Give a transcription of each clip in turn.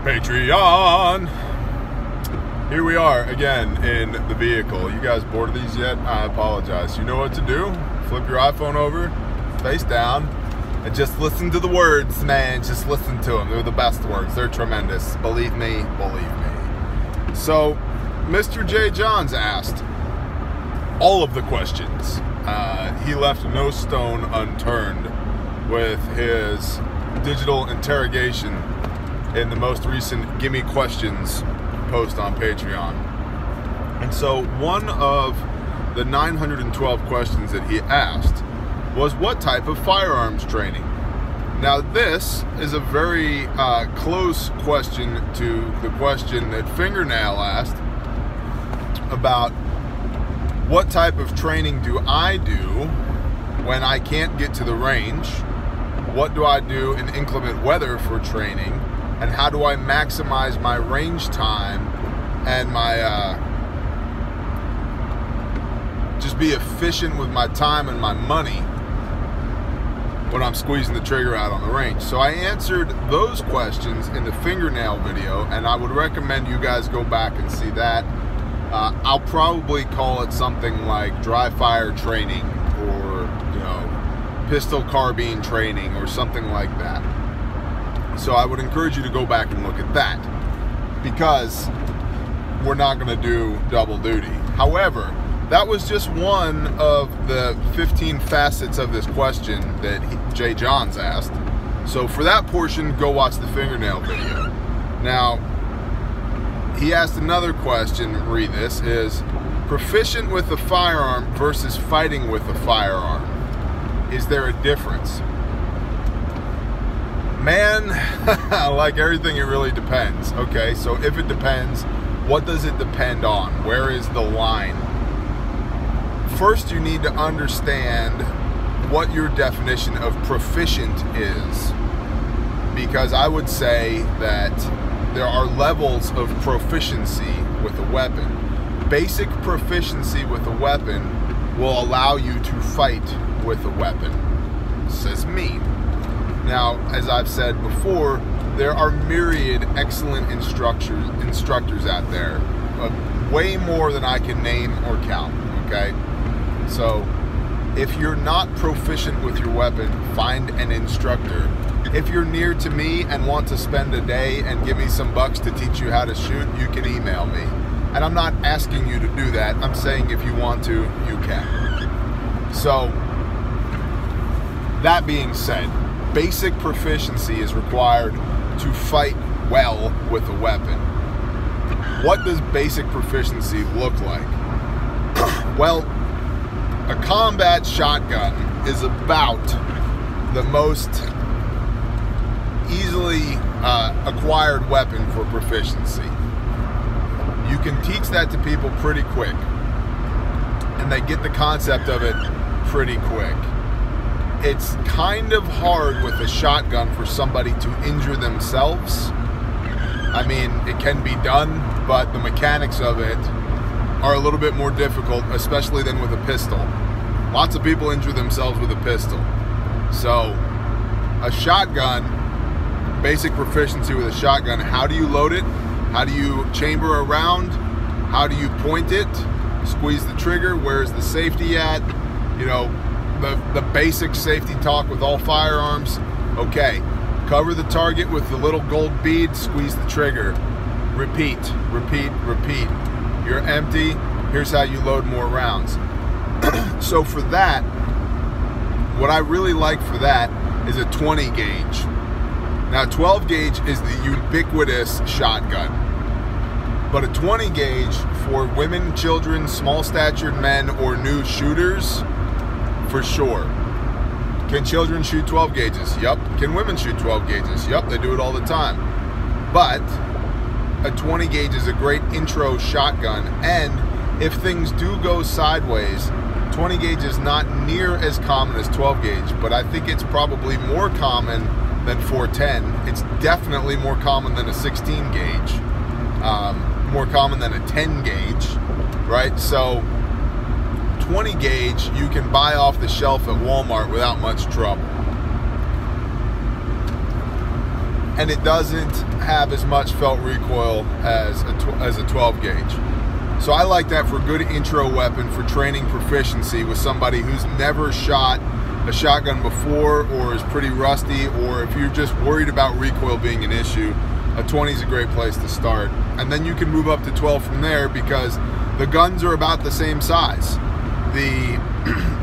Patreon. Here we are again in the vehicle. You guys bored of these yet? I apologize. You know what to do. Flip your iPhone over, face down, and just listen to the words, man. Just listen to them. They're the best words. They're tremendous. Believe me, believe me. So, Mr. J. Johns asked all of the questions. He left no stone unturned with his digital interrogation in the most recent Gimme Questions post on Patreon. And so one of the 912 questions that he asked was, what type of firearms training? Now this is a very close question to the question that Fingernail asked about what type of training do I do when I can't get to the range? What do I do in inclement weather for training? And how do I maximize my range time and my just be efficient with my time and my money when I'm squeezing the trigger out on the range? So I answered those questions in the Fingernail video, and I would recommend you guys go back and see that. I'll probably call it something like dry fire training, or pistol carbine training, or something like that. So I would encourage you to go back and look at that, because we're not going to do double duty. However, that was just one of the 15 facets of this question that Jay Johns asked. So for that portion, go watch the Fingernail video. Now, he asked another question, read this, is proficient with a firearm versus fighting with a firearm. Is there a difference? Man, like everything, it really depends. Okay, so if it depends, what does it depend on? Where is the line? First, you need to understand what your definition of proficient is, because I would say that there are levels of proficiency with a weapon. Basic proficiency with a weapon will allow you to fight with a weapon, says me. Now, as I've said before, there are myriad excellent instructors out there, way more than I can name or count, okay? So, if you're not proficient with your weapon, find an instructor. If you're near to me and want to spend a day and give me some bucks to teach you how to shoot, you can email me. And I'm not asking you to do that. I'm saying if you want to, you can. So, that being said, basic proficiency is required to fight well with a weapon. What does basic proficiency look like? Well, a combat shotgun is about the most easily acquired weapon for proficiency. You can teach that to people pretty quick, and they get the concept of it pretty quick. It's kind of hard with a shotgun for somebody to injure themselves. I mean, it can be done, but the mechanics of it are a little bit more difficult, especially than with a pistol. Lots of people injure themselves with a pistol. So, a shotgun, basic proficiency with a shotgun, how do you load it? How do you chamber a round? How do you point it? Squeeze the trigger? Where's the safety at? The basic safety talk with all firearms. Okay, cover the target with the little gold bead, squeeze the trigger. Repeat, repeat, repeat. You're empty, here's how you load more rounds. So for that, what I really like for that is a 20 gauge. Now 12 gauge is the ubiquitous shotgun, but a 20 gauge for women, children, small statured men, or new shooters, for sure. Can children shoot 12 gauges? Yup. Can women shoot 12 gauges? Yup, they do it all the time. But a 20 gauge is a great intro shotgun, and if things do go sideways, 20 gauge is not near as common as 12 gauge, but I think it's probably more common than 410. It's definitely more common than a 16 gauge, more common than a 10 gauge, right? So 20 gauge you can buy off the shelf at Walmart without much trouble. and it doesn't have as much felt recoil as a 12 gauge. So I like that for a good intro weapon for training proficiency with somebody who's never shot a shotgun before or is pretty rusty, or if you're just worried about recoil being an issue, a 20 is a great place to start. And then you can move up to 12 from there, because the guns are about the same size. The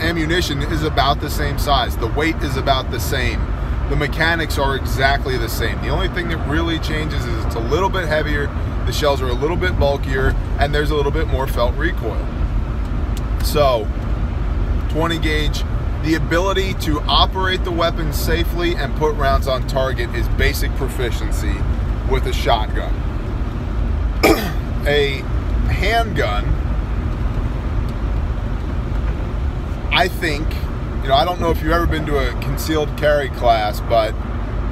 ammunition is about the same size. The weight is about the same. The mechanics are exactly the same. The only thing that really changes is it's a little bit heavier, the shells are a little bit bulkier, and there's a little bit more felt recoil. So, 20 gauge, the ability to operate the weapon safely and put rounds on target is basic proficiency with a shotgun. A handgun, I think, I don't know if you've ever been to a concealed carry class, but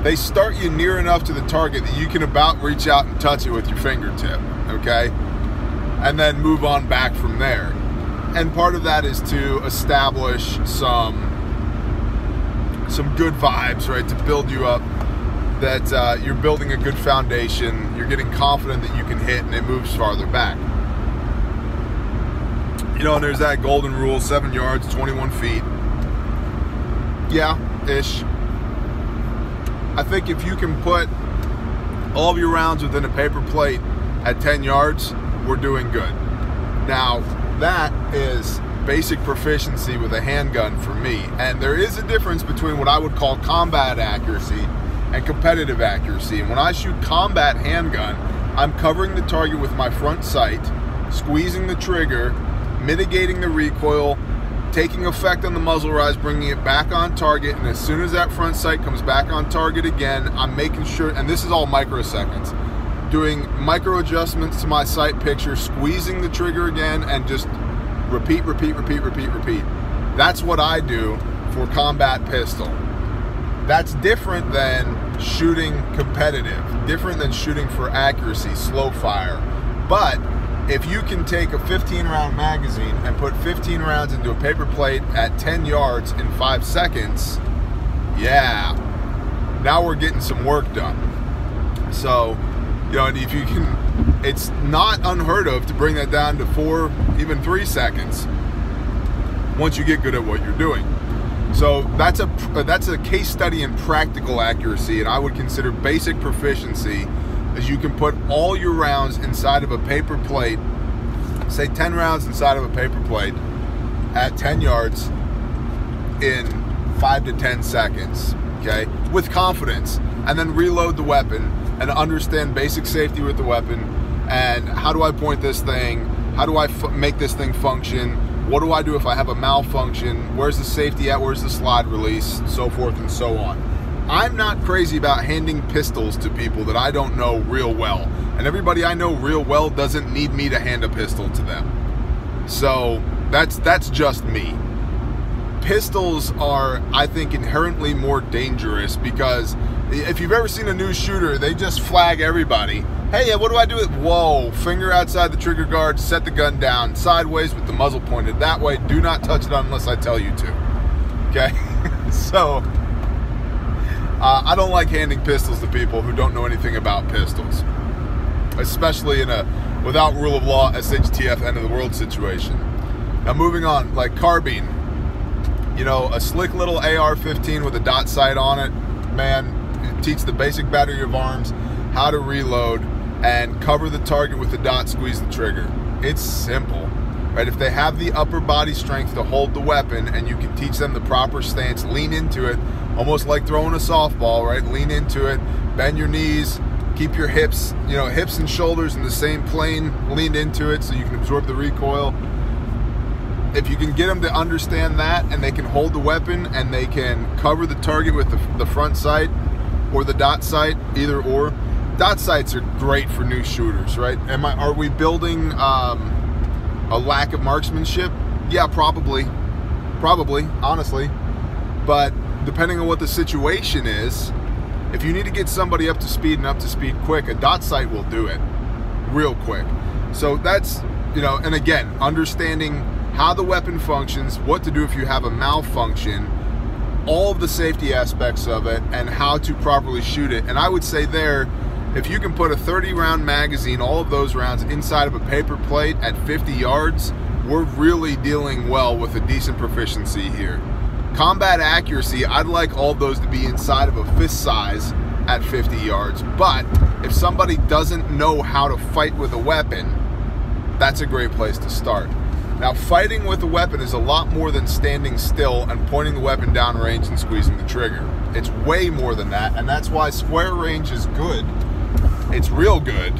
they start you near enough to the target that you can about reach out and touch it with your fingertip, okay? And then move on back from there. And part of that is to establish some good vibes, right? To build you up, that you're building a good foundation, you're getting confident that you can hit and it moves farther back. And there's that golden rule, 7 yards, 21 feet. Yeah, ish. I think if you can put all of your rounds within a paper plate at 10 yards, we're doing good. Now, that is basic proficiency with a handgun for me. And there is a difference between what I would call combat accuracy and competitive accuracy. And when I shoot combat handgun, I'm covering the target with my front sight, squeezing the trigger, mitigating the recoil, taking effect on the muzzle rise, bringing it back on target, and as soon as that front sight comes back on target again, I'm making sure, and this is all microseconds, doing micro adjustments to my sight picture, squeezing the trigger again, and just repeat, repeat, repeat, repeat, repeat. That's what I do for combat pistol. That's different than shooting competitive, different than shooting for accuracy, slow fire. But if you can take a 15-round magazine and put 15 rounds into a paper plate at 10 yards in 5 seconds, yeah, now we're getting some work done. So, and if you can, it's not unheard of to bring that down to 4, even 3 seconds once you get good at what you're doing. So that's a case study in practical accuracy, and I would consider basic proficiency is you can put all your rounds inside of a paper plate, say 10 rounds inside of a paper plate at 10 yards in 5 to 10 seconds, okay, with confidence, and then reload the weapon and understand basic safety with the weapon, and how do I point this thing, how do I make this thing function, what do I do if I have a malfunction, where's the safety at, where's the slide release, so forth and so on. I'm not crazy about handing pistols to people that I don't know real well. And everybody I know real well doesn't need me to hand a pistol to them. So that's just me. Pistols are, I think, inherently more dangerous because if you've ever seen a new shooter, they just flag everybody. Hey, what do I do with, whoa, finger outside the trigger guard, set the gun down sideways with the muzzle pointed that way. Do not touch it unless I tell you to. Okay? So I don't like handing pistols to people who don't know anything about pistols, especially in a without rule of law SHTF end of the world situation. Now moving on, like carbine, a slick little AR-15 with a dot sight on it, man, it teaches the basic battery of arms, how to reload, and cover the target with the dot, squeeze the trigger. It's simple, right? If they have the upper body strength to hold the weapon and you can teach them the proper stance, lean into it, almost like throwing a softball, right? Lean into it, bend your knees, keep your hips, hips and shoulders in the same plane, lean into it so you can absorb the recoil. If you can get them to understand that and they can hold the weapon and they can cover the target with the front sight or the dot sight, either or. Dot sights are great for new shooters, right? Are we building a lack of marksmanship? Yeah, probably, honestly. But depending on what the situation is, if you need to get somebody up to speed and up to speed quick, a dot sight will do it real quick. So that's, and again, understanding how the weapon functions, what to do if you have a malfunction, all of the safety aspects of it and how to properly shoot it. And I would say there, if you can put a 30-round magazine, all of those rounds, inside of a paper plate at 50 yards, we're really dealing well with a decent proficiency here. Combat accuracy, I'd like all of those to be inside of a fist size at 50 yards. But if somebody doesn't know how to fight with a weapon, that's a great place to start. Now, fighting with a weapon is a lot more than standing still and pointing the weapon down range and squeezing the trigger. It's way more than that, and that's why square range is good. It's real good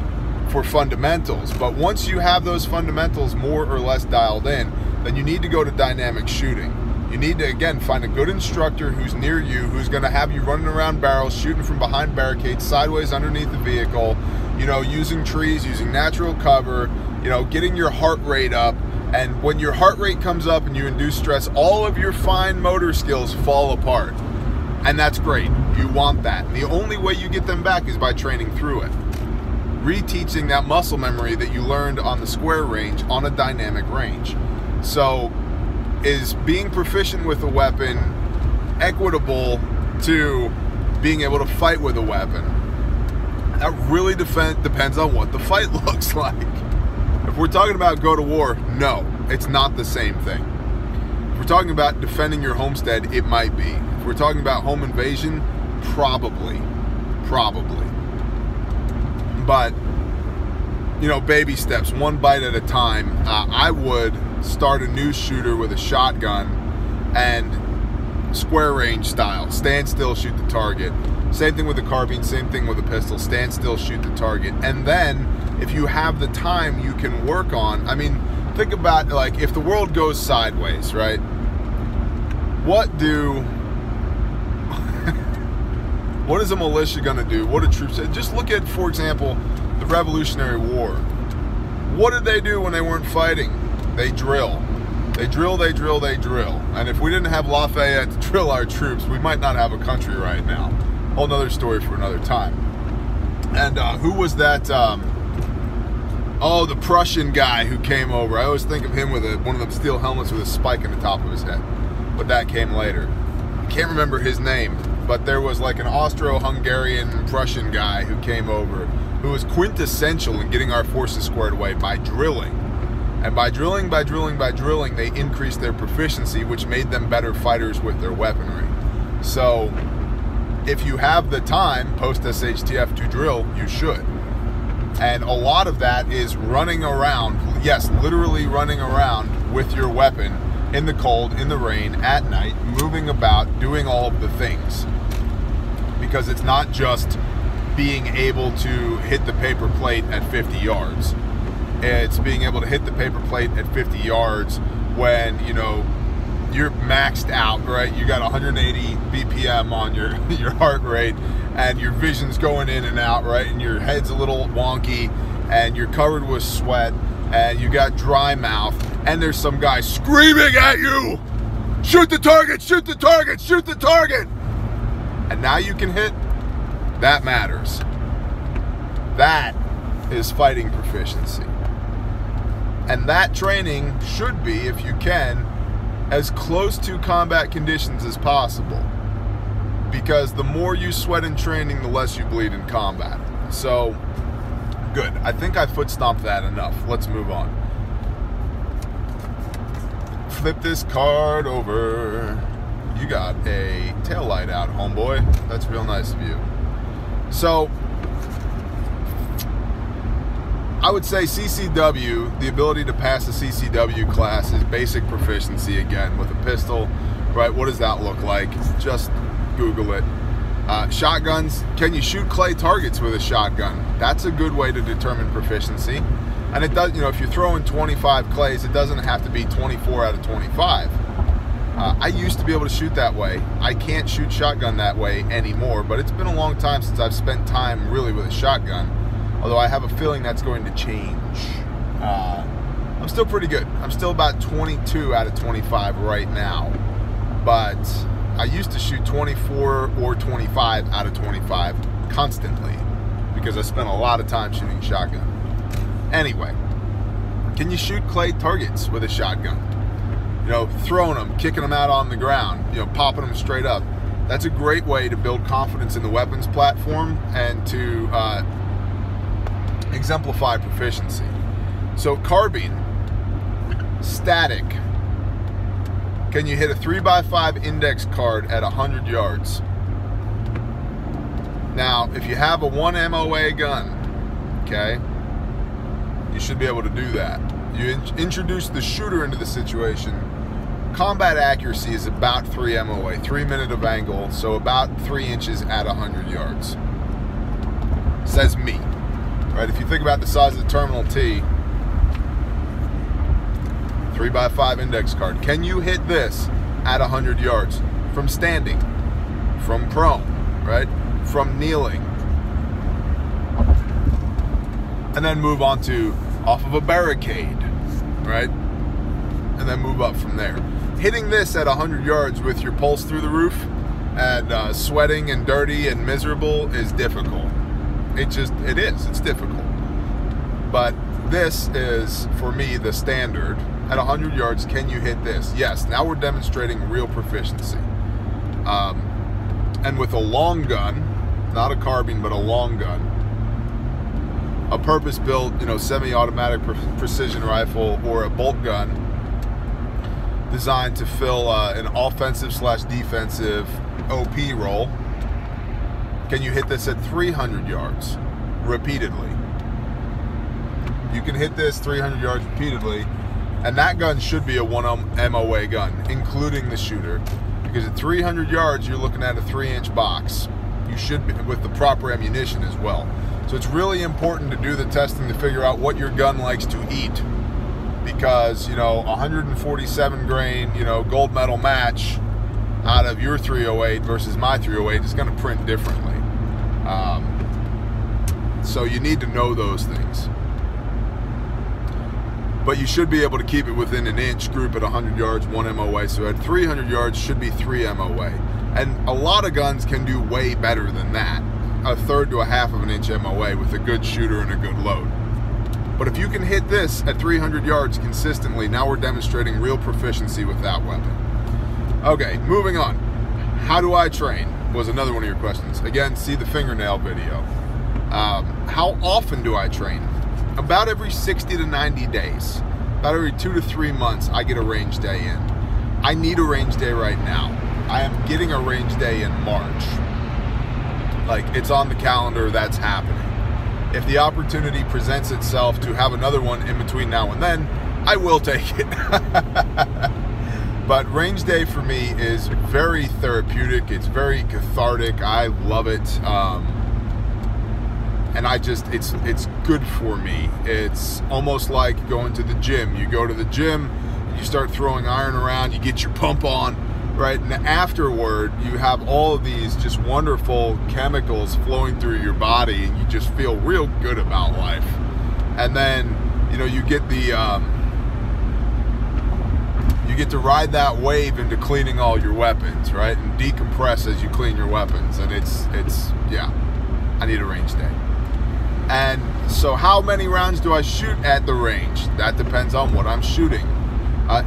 for fundamentals, but once you have those fundamentals more or less dialed in, then you need to go to dynamic shooting. You need to, again, find a good instructor who's near you, who's going to have you running around barrels, shooting from behind barricades, sideways underneath the vehicle, you know, using trees, using natural cover, you know, getting your heart rate up. And when your heart rate comes up and you induce stress, all of your fine motor skills fall apart. And that's great. You want that. And the only way you get them back is by training through it. Reteaching that muscle memory that you learned on the square range on a dynamic range. So, is being proficient with a weapon equitable to being able to fight with a weapon? That really depends on what the fight looks like. If we're talking about go to war, no, it's not the same thing. If we're talking about defending your homestead, it might be. If we're talking about home invasion, probably. But, you know, baby steps, one bite at a time. I would start a new shooter with a shotgun and square range style. Stand still, shoot the target. Same thing with the carbine, same thing with a pistol. Stand still, shoot the target. And then, if you have the time, you can work on, I mean, think about, like, if the world goes sideways, right? What is a militia gonna do? What are troops? Just look at, for example, the Revolutionary War. What did they do when they weren't fighting? They drill. They drill. And if we didn't have Lafayette to drill our troops, we might not have a country right now. Whole nother story for another time. And who was that? Oh, the Prussian guy who came over. I always think of him with one of them steel helmets with a spike in the top of his head. But that came later. I can't remember his name, but there was like an Austro-Hungarian Prussian guy who came over, who was quintessential in getting our forces squared away by drilling. And by drilling, they increased their proficiency, which made them better fighters with their weaponry. So, if you have the time post-SHTF to drill, you should. And a lot of that is running around, yes, literally running around with your weapon in the cold, in the rain, at night, moving about, doing all of the things. Because it's not just being able to hit the paper plate at 50 yards. It's being able to hit the paper plate at 50 yards when, you know, you're maxed out, right? You got 180 BPM on your heart rate, and your vision's going in and out, right? And your head's a little wonky, and you're covered with sweat, and you got dry mouth, and there's some guy screaming at you, shoot the target, shoot the target, shoot the target. And now you can hit. That matters. That is fighting proficiency. And that training should be, if you can, as close to combat conditions as possible. Because the more you sweat in training, the less you bleed in combat. So, good. I think I foot stomped that enough. Let's move on. Flip this card over. You got a taillight out, homeboy. That's real nice of you. So, I would say CCW, the ability to pass the CCW class is basic proficiency again with a pistol, right? What does that look like? Just Google it. Shotguns, can you shoot clay targets with a shotgun? That's a good way to determine proficiency. And it does, you know, if you're throwing 25 clays, it doesn't have to be 24 out of 25. I used to be able to shoot that way. I can't shoot shotgun that way anymore, but it's been a long time since I've spent time really with a shotgun. Although I have a feeling that's going to change. I'm still pretty good. I'm still about 22 out of 25 right now. But I used to shoot 24 or 25 out of 25 constantly because I spent a lot of time shooting shotgun. Anyway, can you shoot clay targets with a shotgun? you know, throwing them, kicking them out on the ground, you know, popping them straight up. That's a great way to build confidence in the weapons platform and to exemplify proficiency. So carbine, static. Can you hit a 3x5 index card at 100 yards? Now, if you have a 1 MOA gun, okay, you should be able to do that. You introduce the shooter into the situation. Combat accuracy is about 3 MOA, 3 minute of angle, so about 3 inches at 100 yards. Says me, right? If you think about the size of the Terminal T, 3x5 index card. Can you hit this at 100 yards? From standing, from prone, right? From kneeling. And then move on to off of a barricade, right? And then move up from there. Hitting this at 100 yards with your pulse through the roof and sweating and dirty and miserable is difficult. It is. It's difficult. But this is, for me, the standard. At 100 yards, can you hit this? Yes. Now we're demonstrating real proficiency. And with a long gun, not a carbine, but a long gun, a purpose-built, you know, semi-automatic precision rifle or a bolt gun designed to fill an offensive/defensive OP role. Can you hit this at 300 yards repeatedly? You can hit this 300 yards repeatedly, and that gun should be a 1 MOA gun, including the shooter, because at 300 yards, you're looking at a 3-inch box. You should be, with the proper ammunition as well. So it's really important to do the testing to figure out what your gun likes to eat, because, you know, 147 grain, you know, gold medal match out of your 308 versus my 308 is going to print differently. So you need to know those things. But you should be able to keep it within an inch group at 100 yards, 1 MOA. So at 300 yards should be 3 MOA. And a lot of guns can do way better than that. A third to a half of an inch MOA with a good shooter and a good load. But if you can hit this at 300 yards consistently, now we're demonstrating real proficiency with that weapon. Okay, moving on. How do I train? Was another one of your questions. Again, see the fingernail video. How often do I train? About every 60 to 90 days. About every 2 to 3 months, I get a range day in. I need a range day right now. I am getting a range day in March. Like, it's on the calendar, that's happening. If the opportunity presents itself to have another one in between now and then, I will take it. But range day for me is very therapeutic. It's very cathartic. I love it. And it's good for me. It's almost like going to the gym. You go to the gym, you start throwing iron around, you get your pump on, right? And afterward, you have all of these just wonderful chemicals flowing through your body, and you just feel real good about life. And then, you know, you get to ride that wave into cleaning all your weapons, right? And decompress as you clean your weapons. And it's yeah, I need a range day. And so how many rounds do I shoot at the range? That depends on what I'm shooting.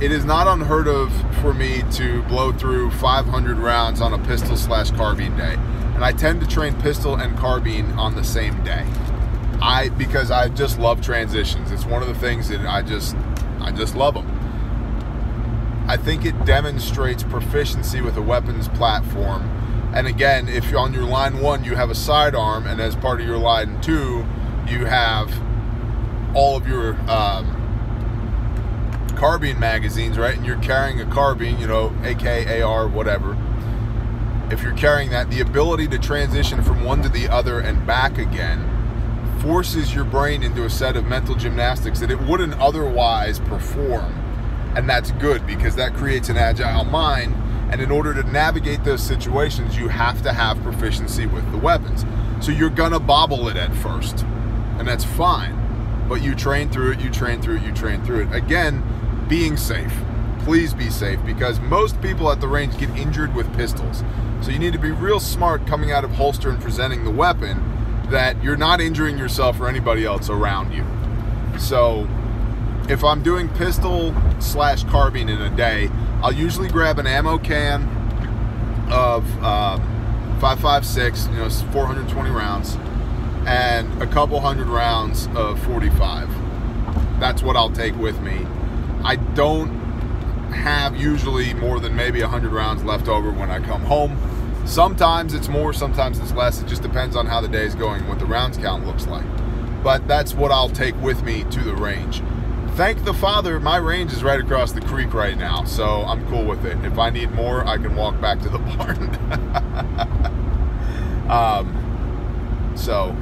It is not unheard of for me to blow through 500 rounds on a pistol/carbine day. And I tend to train pistol and carbine on the same day. Because I just love transitions. It's one of the things that I just love them. I think it demonstrates proficiency with a weapons platform. And again, if you're on your line 1, you have a sidearm, and as part of your line 2, you have all of your carbine magazines, right? And you're carrying a carbine, you know, AK, AR, whatever. If you're carrying that, the ability to transition from one to the other and back again forces your brain into a set of mental gymnastics that it wouldn't otherwise perform. And that's good, because that creates an agile mind. And in order to navigate those situations, you have to have proficiency with the weapons. So you're gonna bobble it at first, and that's fine. But you train through it, you train through it, you train through it. Again, being safe. Please be safe, because most people at the range get injured with pistols. So you need to be real smart coming out of holster and presenting the weapon, that you're not injuring yourself or anybody else around you. So if I'm doing pistol/carbine in a day, I'll usually grab an ammo can of 5.56, you know, 420 rounds, and a couple hundred rounds of 45. That's what I'll take with me. I don't have usually more than maybe 100 rounds left over when I come home. Sometimes it's more, sometimes it's less. It just depends on how the day is going and what the rounds count looks like. But that's what I'll take with me to the range. Thank the Father, my range is right across the creek right now, so I'm cool with it. If I need more, I can walk back to the barn. So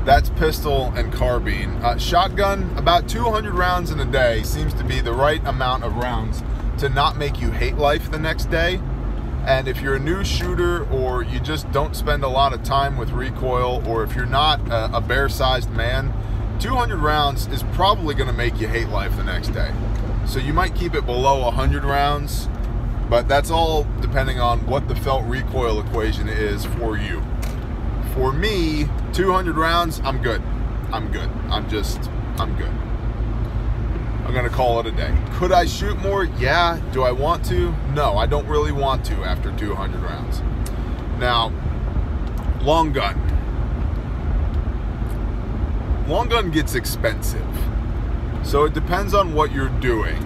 that's pistol and carbine. Shotgun, about 200 rounds in a day seems to be the right amount of rounds to not make you hate life the next day. And if you're a new shooter, or you just don't spend a lot of time with recoil, or if you're not a bear-sized man, 200 rounds is probably going to make you hate life the next day. So you might keep it below 100 rounds, but that's all depending on what the felt recoil equation is for you. For me, 200 rounds, I'm good. I'm good. I'm good. I'm going to call it a day. Could I shoot more? Yeah. Do I want to? No, I don't really want to after 200 rounds. Now, long gun. Long gun gets expensive. So it depends on what you're doing.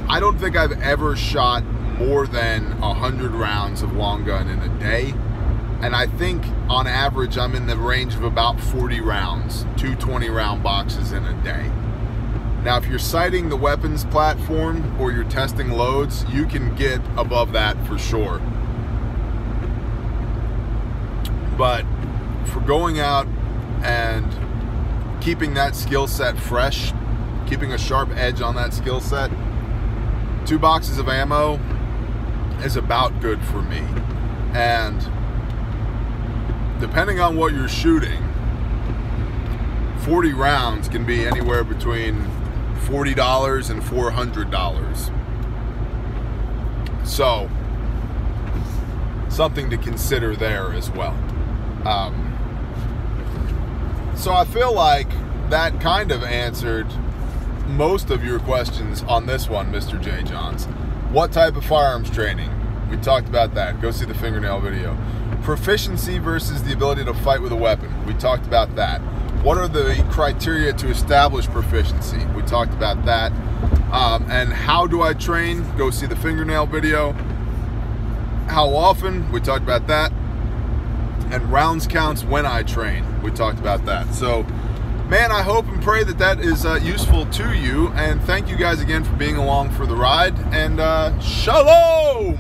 I don't think I've ever shot more than 100 rounds of long gun in a day. And I think on average I'm in the range of about 40 rounds, 220 round boxes in a day. Now if you're sighting the weapons platform or you're testing loads, you can get above that for sure. But for going out and keeping that skill set fresh, keeping a sharp edge on that skill set, 2 boxes of ammo is about good for me. And depending on what you're shooting, 40 rounds can be anywhere between $40 and $400. So, something to consider there as well. So I feel like that kind of answered most of your questions on this one, Mr. J. Johns. What type of firearms training? We talked about that. Go see the fingernail video. Proficiency versus the ability to fight with a weapon. We talked about that. What are the criteria to establish proficiency? We talked about that. And how do I train? Go see the fingernail video. How often? We talked about that. And rounds counts when I train. We talked about that. So, man, I hope and pray that that is useful to you. And thank you guys again for being along for the ride. And shalom!